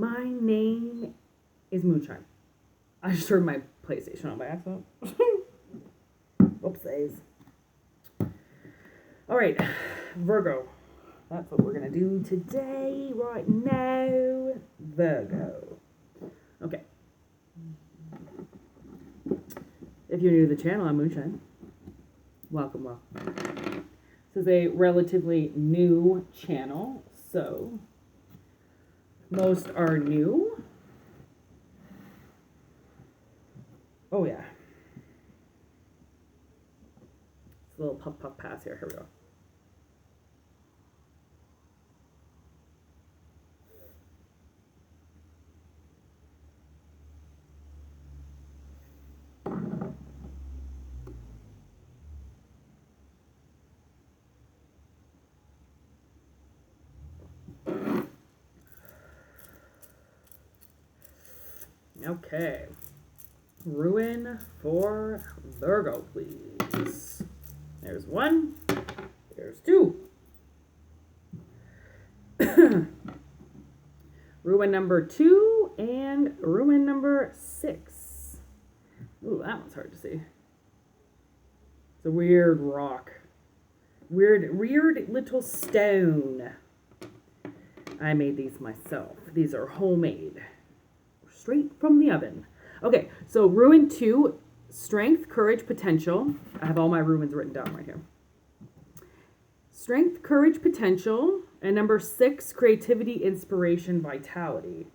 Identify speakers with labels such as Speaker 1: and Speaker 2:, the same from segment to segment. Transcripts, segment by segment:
Speaker 1: My name is Moonshine. I just turned my PlayStation on by accident. Oopsies. Alright, Virgo. That's what we're going to do today, right now. Virgo. Okay. If you're new to the channel, I'm Moonshine. Welcome. This is a relatively new channel, so most are new. Oh yeah. It's a little puff pass here. Here we go. Okay. Ruin for Virgo, please. There's one. There's two. Ruin number 2 and ruin number 6. Ooh, that one's hard to see. It's a weird rock. Weird little stone. I made these myself. These are homemade. Straight from the oven. Okay, so ruin 2, strength, courage, potential. I have all my ruins written down right here. Strength, courage, potential. And number 6, creativity, inspiration, vitality.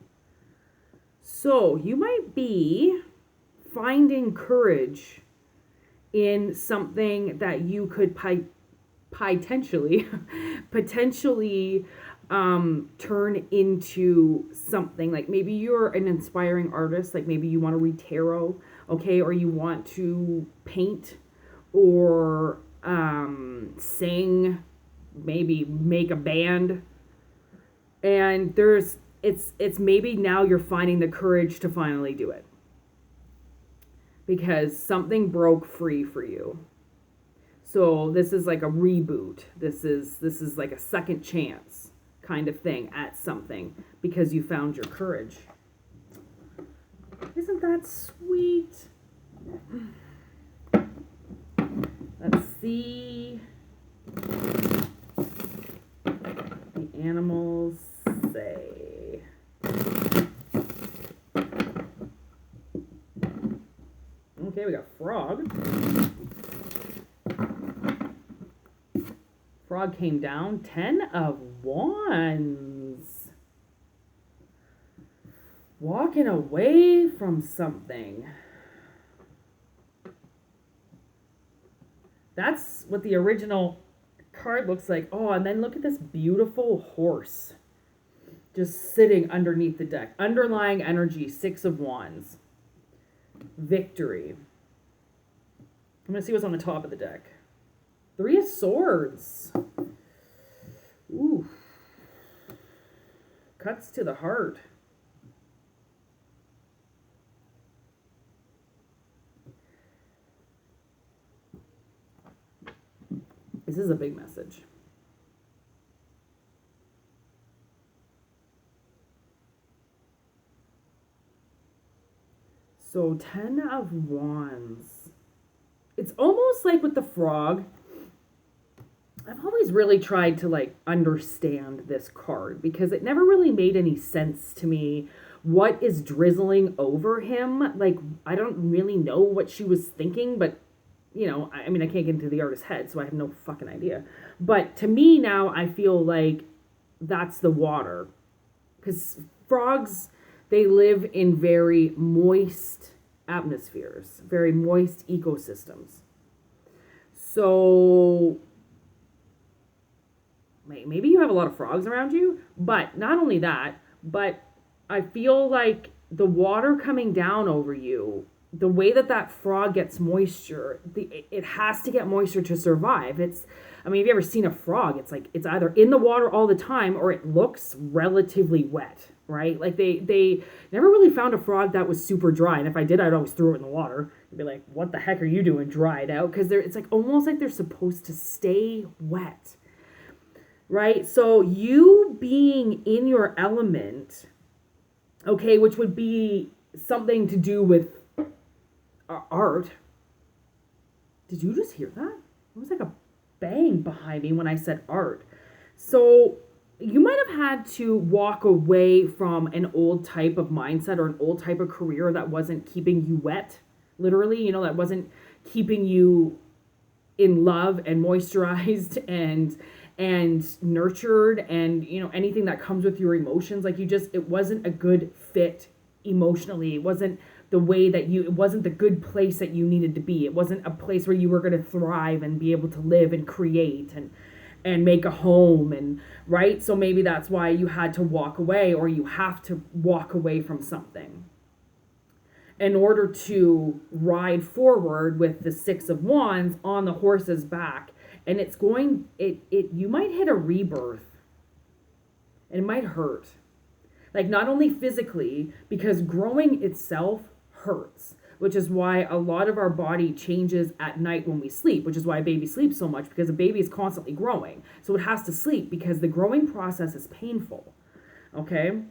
Speaker 1: So you might be finding courage in something that you could potentially turn into something. Like maybe you're an inspiring artist, like maybe you want to read tarot, okay, or you want to paint or sing, maybe make a band, and it's maybe now you're finding the courage to finally do it because something broke free for you. So this is like a reboot. This is like a second chance kind of thing at something because you found your courage. Isn't that sweet? Let's see. The animals say. Okay, we got frog. Frog came down. 10 of Wands. Walking away from something. That's what the original card looks like. Oh, and then look at this beautiful horse just sitting underneath the deck. Underlying energy, 6 of Wands. Victory. I'm going to see what's on the top of the deck. 3 of Swords. Ooh. Cuts to the heart. This is a big message. So 10 of Wands. It's almost like with the frog. I've always really tried to like understand this card because it never really made any sense to me. What is drizzling over him? Like, I don't really know what she was thinking, but you know, I mean, I can't get into the artist's head, so I have no fucking idea. But to me now, I feel like that's the water. Because frogs, they live in very moist atmospheres, very moist ecosystems. So maybe you have a lot of frogs around you, but not only that, but I feel like the water coming down over you, the way that frog gets moisture, it has to get moisture to survive. I mean, have you ever seen a frog? It's like, it's either in the water all the time or it looks relatively wet, right? Like they never really found a frog that was super dry. And if I did, I'd always throw it in the water. I'd be like, what the heck are you doing dried out? Because it's like almost like they're supposed to stay wet, right? So you being in your element Okay, which would be something to do with art. Did you just hear that? It was like a bang behind me when I said art. So you might have had to walk away from an old type of mindset or an old type of career that wasn't keeping you wet, literally, that wasn't keeping you in love and moisturized and nurtured and anything that comes with your emotions. Like it wasn't a good fit emotionally. It wasn't the way that it wasn't the good place that you needed to be. It wasn't a place where you were going to thrive and be able to live and create and make a home, and right. So maybe that's why you had to walk away, or you have to walk away from something in order to ride forward with the Six of Wands on the horse's back. And you might hit a rebirth, and it might hurt. Like, not only physically, because growing itself hurts, which is why a lot of our body changes at night when we sleep, which is why a baby sleeps so much, because a baby is constantly growing. So it has to sleep because the growing process is painful. Okay?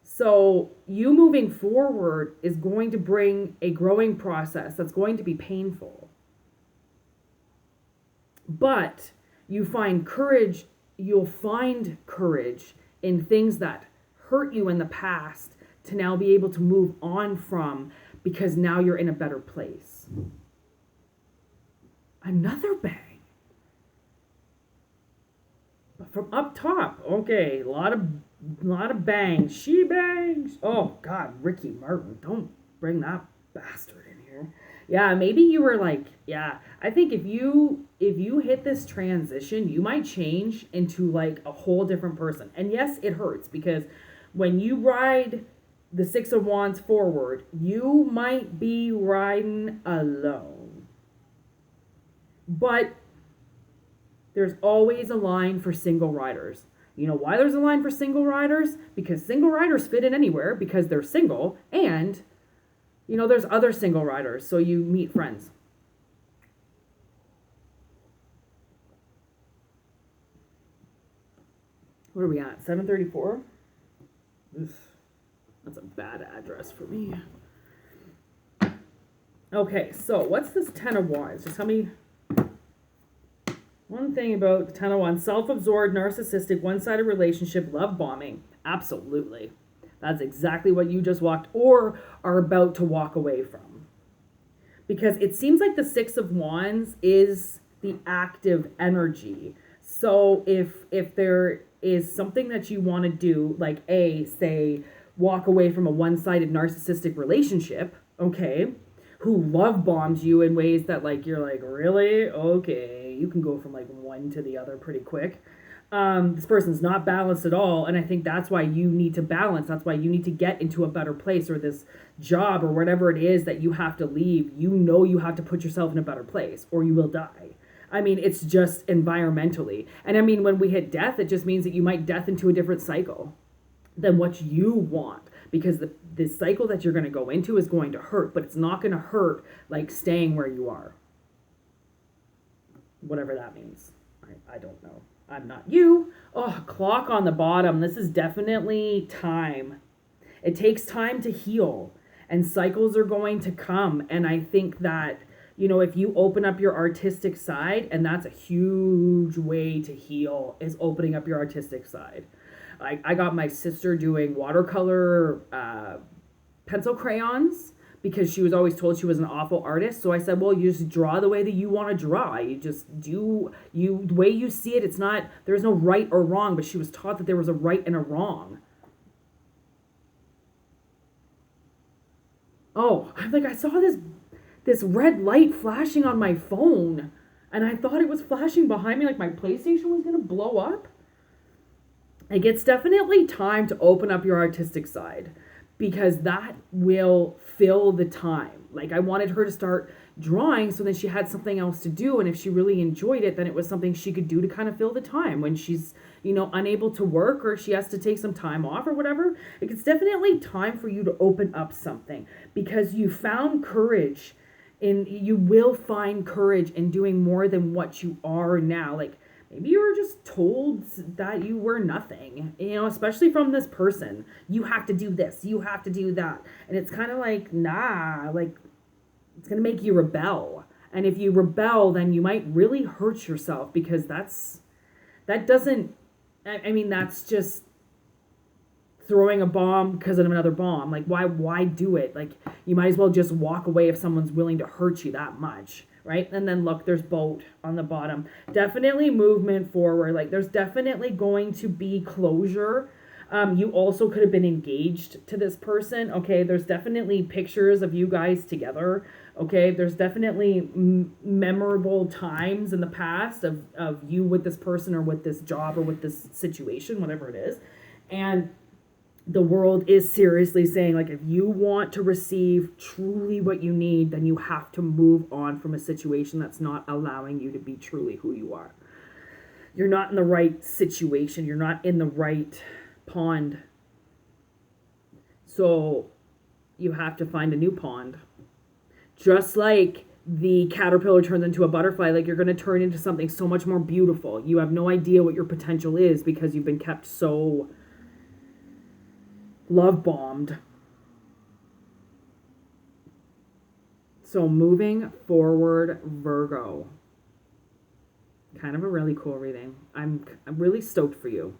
Speaker 1: So you moving forward is going to bring a growing process that's going to be painful. But you'll find courage in things that hurt you in the past to now be able to move on from, because now you're in a better place. Another bang. But from up top, okay, a lot of bangs. She bangs. Oh God, Ricky Martin, don't bring that bastard in here. Yeah, maybe you were like, yeah, I think if you hit this transition, you might change into like a whole different person. And yes, it hurts, because when you ride the Six of Wands forward, you might be riding alone. But there's always a line for single riders. You know why there's a line for single riders? Because single riders fit in anywhere because they're single, and there's other single riders, so you meet friends. What are we at? 734? That's a bad address for me. Okay, so what's this Ten of Wands? Just tell me one thing about the Ten of Wands. Self-absorbed, narcissistic, one-sided relationship, love bombing. Absolutely. That's exactly what you just walked or are about to walk away from. Because it seems like the Six of Wands is the active energy. So if there is something that you want to do, like say walk away from a one-sided narcissistic relationship, okay, who love bombs you in ways that like you're like, really? Okay, you can go from like one to the other pretty quick. This person's not balanced at all, and I think that's why you need to balance. That's why you need to get into a better place, or this job or whatever it is that you have to leave. You have to put yourself in a better place or you will die. I mean, it's just environmentally. And I mean, when we hit death, it just means that you might death into a different cycle than what you want, because the cycle that you're going to go into is going to hurt, but it's not going to hurt like staying where you are. Whatever that means. I don't know. I'm not you. Oh, clock on the bottom. This is definitely time. It takes time to heal, and cycles are going to come. And I think that, if you open up your artistic side, and that's a huge way to heal, is opening up your artistic side. I got my sister doing watercolor pencil crayons, because she was always told she was an awful artist. So I said, well, you just draw the way that you want to draw. You just do the way you see it. It's not, there's no right or wrong, but she was taught that there was a right and a wrong. Oh, I saw this red light flashing on my phone, and I thought it was flashing behind me like my PlayStation was going to blow up. Like, it's definitely time to open up your artistic side, because that will fill the time. Like, I wanted her to start drawing so that she had something else to do, and if she really enjoyed it, then it was something she could do to kind of fill the time when she's, unable to work, or she has to take some time off or whatever. Like, it's definitely time for you to open up something, because you found courage, and you will find courage in doing more than what you are now. Like, Maybe you were just told that you were nothing, you know, especially from this person. You have to do this, you have to do that. And it's kind of like, nah, like, it's going to make you rebel. And if you rebel, then you might really hurt yourself because that doesn't, I mean, that's just throwing a bomb because of another bomb. Like, why do it? Like, you might as well just walk away if someone's willing to hurt you that much. Right? And then look, there's boat on the bottom. Definitely movement forward. Like, there's definitely going to be closure. You also could have been engaged to this person. Okay, there's definitely pictures of you guys together. Okay, there's definitely memorable times in the past of you with this person or with this job or with this situation, whatever it is. And the world is seriously saying, like, if you want to receive truly what you need, then you have to move on from a situation that's not allowing you to be truly who you are. You're not in the right situation. You're not in the right pond. So you have to find a new pond. Just like the caterpillar turns into a butterfly, like, you're going to turn into something so much more beautiful. You have no idea what your potential is because you've been kept so love bombed. So moving forward, Virgo. Kind of a really cool reading. I'm really stoked for you.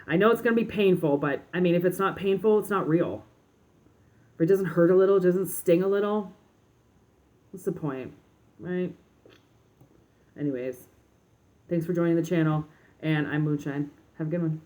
Speaker 1: I know it's going to be painful, but I mean, if it's not painful, it's not real. If it doesn't hurt a little, it doesn't sting a little, what's the point, right? Anyways, thanks for joining the channel, and I'm Moonshine. Have a good one.